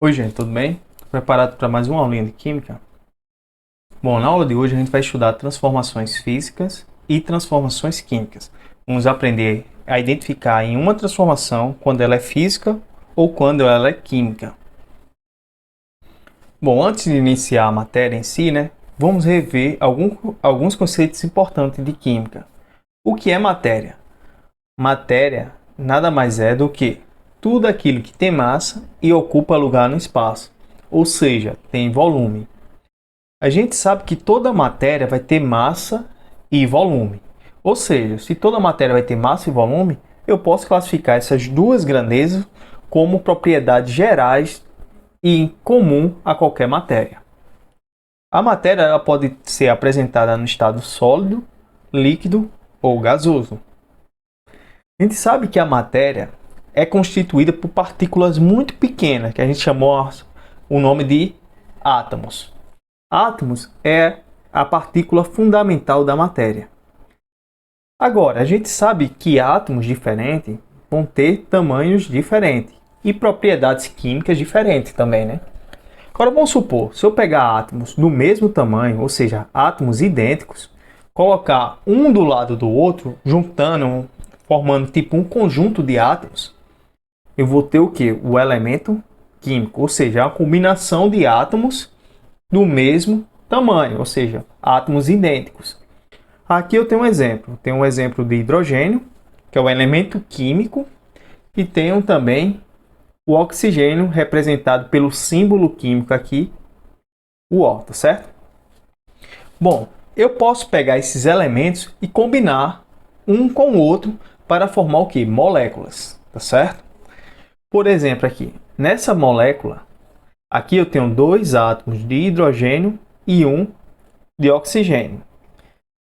Oi, gente, tudo bem? Preparado para mais uma aulinha de Química? Bom, na aula de hoje a gente vai estudar transformações físicas e transformações químicas. Vamos aprender a identificar em uma transformação quando ela é física ou quando ela é química. Bom, antes de iniciar a matéria em si, vamos rever alguns conceitos importantes de química. O que é matéria? Matéria nada mais é do que tudo aquilo que tem massa e ocupa lugar no espaço, ou seja, tem volume. A gente sabe que toda matéria vai ter massa e volume. Ou seja, se toda matéria vai ter massa e volume, eu posso classificar essas duas grandezas como propriedades gerais e comum a qualquer matéria. A matéria ela pode ser apresentada no estado sólido, líquido ou gasoso. A gente sabe que a matéria é constituída por partículas muito pequenas, que a gente chamou o nome de átomos. Átomos é a partícula fundamental da matéria. Agora, a gente sabe que átomos diferentes vão ter tamanhos diferentes e propriedades químicas diferentes também, Agora vamos supor, se eu pegar átomos do mesmo tamanho, ou seja, átomos idênticos, colocar um do lado do outro, juntando, formando tipo um conjunto de átomos, eu vou ter o que? O elemento químico, ou seja, a combinação de átomos do mesmo tamanho, ou seja, átomos idênticos. Aqui eu tenho um exemplo. Tenho um exemplo de hidrogênio, que é o elemento químico, e tenho também o oxigênio, representado pelo símbolo químico aqui, o O, tá certo? Bom, eu posso pegar esses elementos e combinar um com o outro para formar o que? Moléculas, tá certo? Por exemplo, aqui, nessa molécula, aqui eu tenho dois átomos de hidrogênio e um de oxigênio.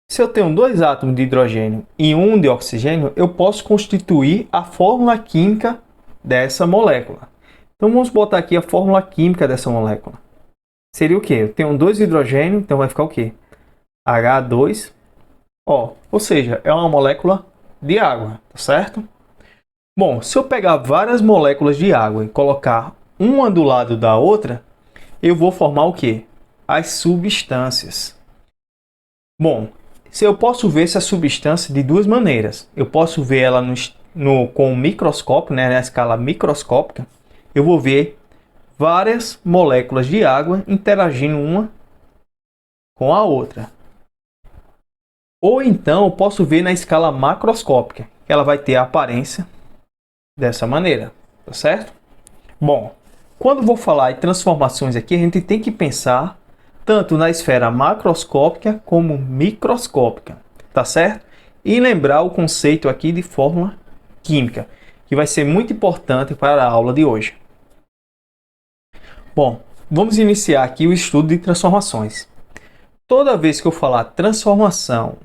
Se eu tenho dois átomos de hidrogênio e um de oxigênio, eu posso constituir a fórmula química dessa molécula. Então vamos botar aqui a fórmula química dessa molécula. Seria o quê? Eu tenho dois hidrogênio, então vai ficar o quê? H2O. Ou seja, é uma molécula de água, tá certo? Bom, se eu pegar várias moléculas de água e colocar uma do lado da outra, eu vou formar o quê? As substâncias. Bom, eu posso ver essa substância de duas maneiras. Eu posso ver ela com o microscópio, na escala microscópica. Eu vou ver várias moléculas de água interagindo uma com a outra. Ou então eu posso ver na escala macroscópica. Ela vai ter a aparência dessa maneira, tá certo? Bom, quando vou falar em transformações aqui, a gente tem que pensar tanto na esfera macroscópica como microscópica, tá certo? E lembrar o conceito aqui de fórmula química, que vai ser muito importante para a aula de hoje. Bom, vamos iniciar aqui o estudo de transformações. Toda vez que eu falar transformação,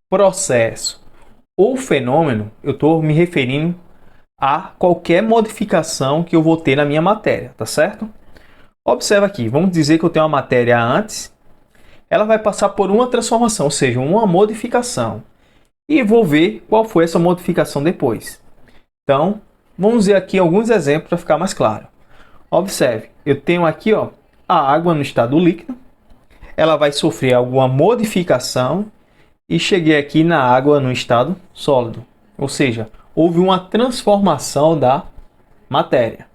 processo ou fenômeno, eu estou me referindo a qualquer modificação que eu vou ter na minha matéria, tá certo? Observa aqui, vamos dizer que eu tenho uma matéria antes, ela vai passar por uma transformação, ou seja, uma modificação. E vou ver qual foi essa modificação depois. Então, vamos ver aqui alguns exemplos para ficar mais claro. Observe, eu tenho aqui a água no estado líquido, ela vai sofrer alguma modificação e cheguei aqui na água no estado sólido. Ou seja, houve uma transformação da matéria.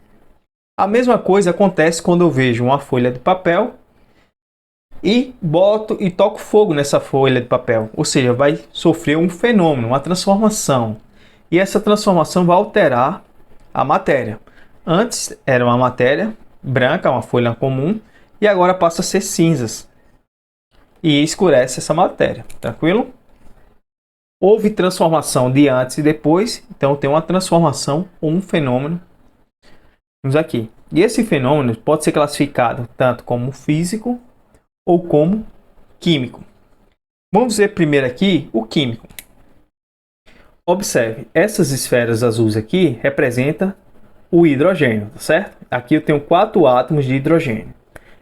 A mesma coisa acontece quando eu vejo uma folha de papel e boto e toco fogo nessa folha de papel. Ou seja, vai sofrer um fenômeno, uma transformação. E essa transformação vai alterar a matéria. Antes era uma matéria branca, uma folha comum, e agora passa a ser cinzas. E escurece essa matéria, tranquilo? Houve transformação de antes e depois, então tem uma transformação ou um fenômeno. Vamos aqui. E esse fenômeno pode ser classificado tanto como físico ou como químico. Vamos ver primeiro aqui o químico. Observe, essas esferas azuis aqui representam o hidrogênio, tá certo? Aqui eu tenho 4 átomos de hidrogênio.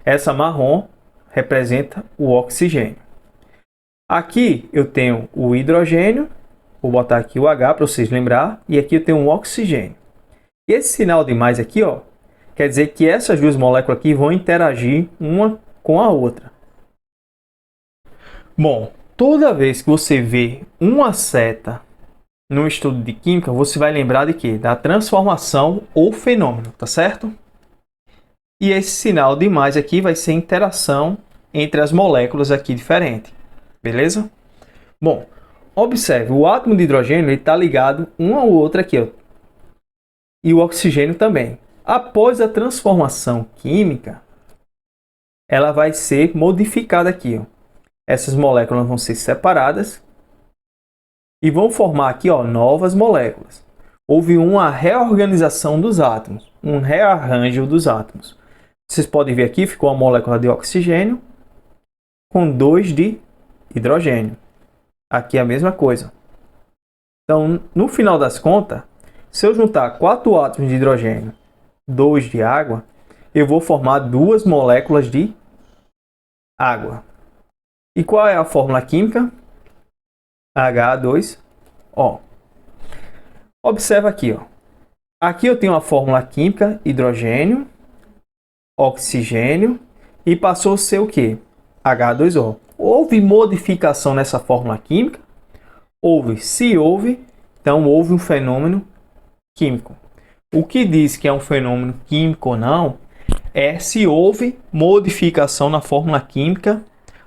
Essa marrom representa o oxigênio. Aqui eu tenho o hidrogênio, vou botar aqui o H para vocês lembrar, e aqui eu tenho o oxigênio. E esse sinal de mais aqui, quer dizer que essas duas moléculas aqui vão interagir uma com a outra. Bom, toda vez que você vê uma seta no estudo de química, você vai lembrar de quê? Da transformação ou fenômeno, tá certo? E esse sinal de mais aqui vai ser interação entre as moléculas aqui diferentes, beleza? Bom, observe, o átomo de hidrogênio está ligado um ao outro aqui, ó, e o oxigênio também. Após a transformação química, ela vai ser modificada aqui, ó. Essas moléculas vão ser separadas e vão formar aqui, ó, novas moléculas. Houve uma reorganização dos átomos, um rearranjo dos átomos. Vocês podem ver aqui, ficou uma molécula de oxigênio com 2 de hidrogênio. Aqui é a mesma coisa. Então, no final das contas, se eu juntar 4 átomos de hidrogênio, 2 de água, eu vou formar 2 moléculas de água. E qual é a fórmula química? H2O. Observa aqui, ó. Aqui eu tenho a fórmula química, hidrogênio, oxigênio, e passou a ser o quê? H2O. Houve modificação nessa fórmula química? Houve. Se houve, então houve um fenômeno químico. O que diz que é um fenômeno químico ou não é se houve modificação na fórmula química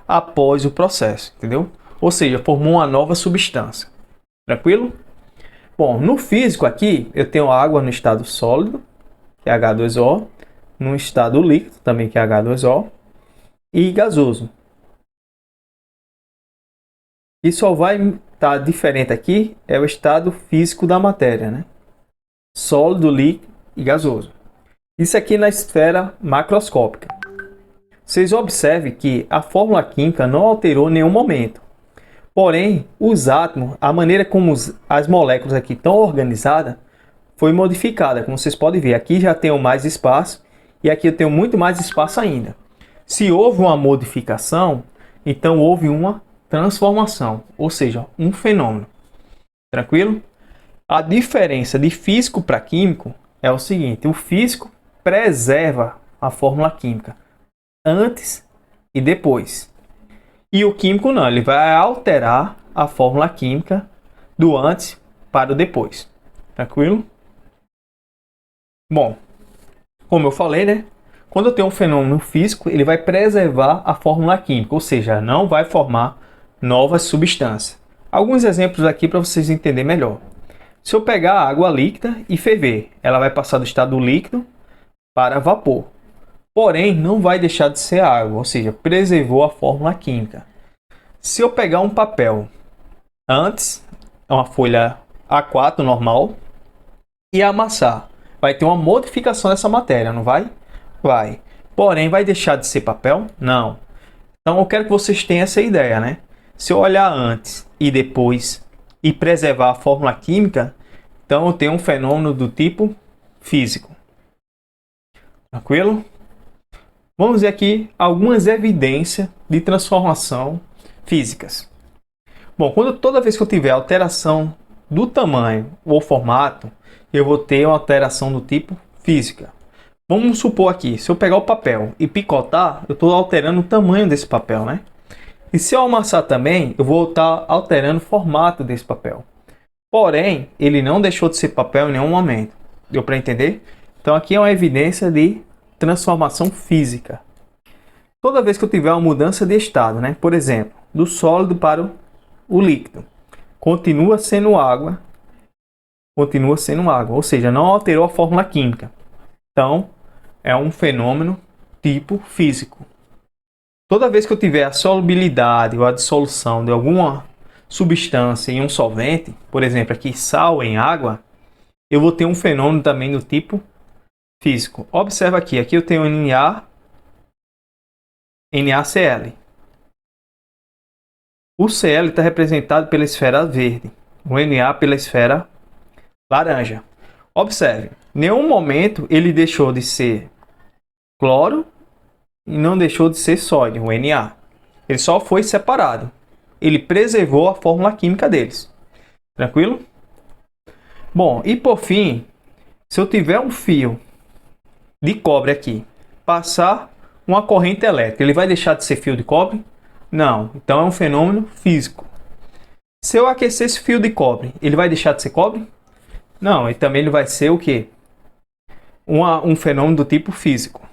após o processo, entendeu? Ou seja, formou uma nova substância. Tranquilo? Bom, no físico aqui, eu tenho água no estado sólido, que é H2O, no estado líquido, também que é H2O, e gasoso. E só vai estar diferente aqui é o estado físico da matéria, né? Sólido, líquido e gasoso. Isso aqui na esfera macroscópica. Vocês observem que a fórmula química não alterou em nenhum momento. Porém, os átomos, a maneira como as moléculas aqui estão organizadas, foi modificada. Como vocês podem ver, aqui já tenho mais espaço e aqui eu tenho muito mais espaço ainda. Se houve uma modificação, então houve uma transformação, ou seja, um fenômeno. Tranquilo? A diferença de físico para químico é o seguinte: o físico preserva a fórmula química antes e depois. E o químico não, ele vai alterar a fórmula química do antes para o depois. Tranquilo? Bom, como eu falei, né? Quando eu tenho um fenômeno físico, ele vai preservar a fórmula química, ou seja, não vai formar novas substâncias. Alguns exemplos aqui para vocês entenderem melhor. Se eu pegar a água líquida e ferver, ela vai passar do estado líquido para vapor. Porém, não vai deixar de ser água, ou seja, preservou a fórmula química. Se eu pegar um papel antes, uma folha A4 normal, e amassar, vai ter uma modificação dessa matéria, não vai? Vai. Porém, vai deixar de ser papel? Não. Então, eu quero que vocês tenham essa ideia, né? Se eu olhar antes e depois e preservar a fórmula química, então eu tenho um fenômeno do tipo físico. Tranquilo? Vamos ver aqui algumas evidências de transformação físicas. Bom, toda vez que eu tiver alteração do tamanho ou formato, eu vou ter uma alteração do tipo física. Vamos supor aqui, se eu pegar o papel e picotar, eu estou alterando o tamanho desse papel, né? E se eu amassar também, eu vou estar alterando o formato desse papel. Porém, ele não deixou de ser papel em nenhum momento. Deu para entender? Então aqui é uma evidência de transformação física. Toda vez que eu tiver uma mudança de estado, né? Por exemplo, do sólido para o líquido, continua sendo água, ou seja, não alterou a fórmula química. Então, é um fenômeno tipo físico. Toda vez que eu tiver a solubilidade ou a dissolução de alguma substância em um solvente, por exemplo, aqui sal em água, eu vou ter um fenômeno também do tipo físico. Observa aqui eu tenho NaCl. O Cl está representado pela esfera verde, o Na pela esfera laranja. Observe, em nenhum momento ele deixou de ser cloro e não deixou de ser sódio, o Na. Ele só foi separado. Ele preservou a fórmula química deles. Tranquilo? Bom, e por fim, se eu tiver um fio de cobre aqui passar uma corrente elétrica, ele vai deixar de ser fio de cobre? Não. Então é um fenômeno físico. Se eu aquecer esse fio de cobre, ele vai deixar de ser cobre? Não. E também ele vai ser o quê? Um fenômeno do tipo físico.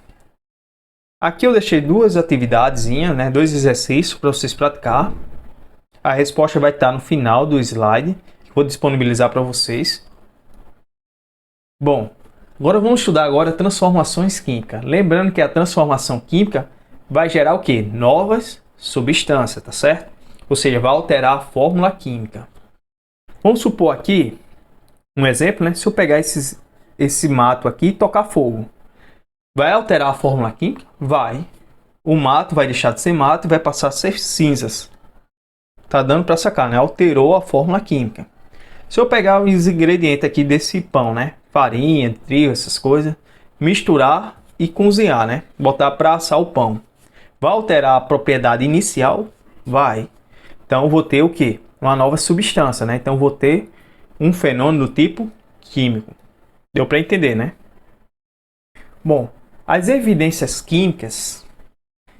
Aqui eu deixei duas atividades, né, dois exercícios para vocês praticar. A resposta vai estar no final do slide, que vou disponibilizar para vocês. Bom, agora vamos estudar agora transformações químicas. Lembrando que a transformação química vai gerar o quê? Novas substâncias, tá certo? Ou seja, vai alterar a fórmula química. Vamos supor aqui um exemplo, né? Se eu pegar esse mato aqui e tocar fogo, vai alterar a fórmula química? Vai. O mato vai deixar de ser mato e vai passar a ser cinzas. Tá dando para sacar, né? Alterou a fórmula química. Se eu pegar os ingredientes aqui desse pão, né? Farinha, trigo, essas coisas, misturar e cozinhar, né? Botar para assar o pão. Vai alterar a propriedade inicial? Vai. Então eu vou ter o quê? Uma nova substância, né? Então eu vou ter um fenômeno do tipo químico. Deu para entender, né? Bom, as evidências químicas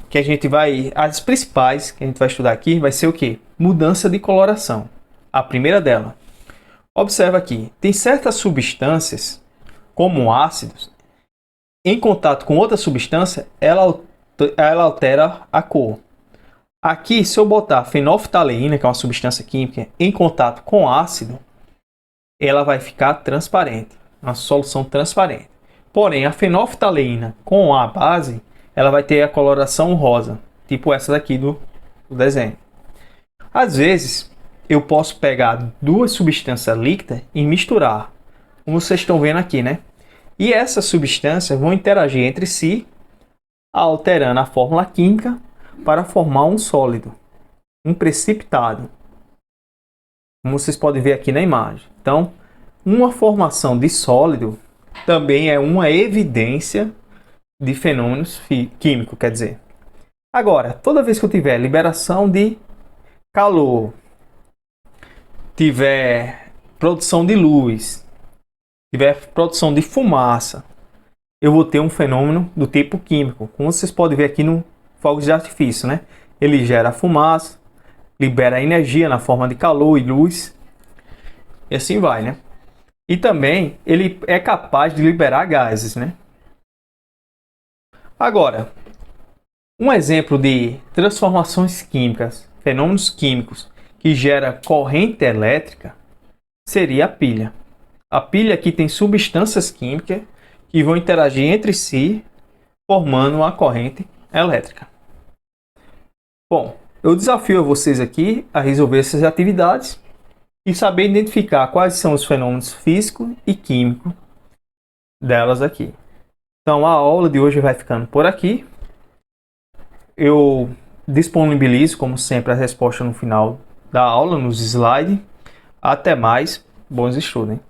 que a gente vai, as principais que a gente vai estudar aqui, vai ser o quê? Mudança de coloração. A primeira dela. Observa aqui, tem certas substâncias, como ácidos, em contato com outra substância, ela altera a cor. Aqui, se eu botar fenolftaleína, que é uma substância química, em contato com ácido, ela vai ficar transparente, uma solução transparente. Porém, a fenolftaleína com a base, ela vai ter a coloração rosa, tipo essa daqui do desenho. Às vezes, eu posso pegar duas substâncias líquidas e misturar, como vocês estão vendo aqui, né? E essas substâncias vão interagir entre si, alterando a fórmula química para formar um sólido, um precipitado, como vocês podem ver aqui na imagem. Então, uma formação de sólido também é uma evidência de fenômenos químicos, quer dizer. Agora, toda vez que eu tiver liberação de calor, tiver produção de luz, tiver produção de fumaça, eu vou ter um fenômeno do tipo químico. Como vocês podem ver aqui no fogos de artifício, né? Ele gera fumaça, libera energia na forma de calor e luz, e assim vai, né? E também ele é capaz de liberar gases, né? Agora, um exemplo de transformações químicas, fenômenos químicos que gera corrente elétrica seria a pilha. A pilha aqui tem substâncias químicas que vão interagir entre si, formando uma corrente elétrica. Bom, eu desafio vocês aqui a resolver essas atividades e saber identificar quais são os fenômenos físicos e químicos delas aqui. Então a aula de hoje vai ficando por aqui. Eu disponibilizo, como sempre, a resposta no final da aula, nos slides. Até mais, bons estudos, hein?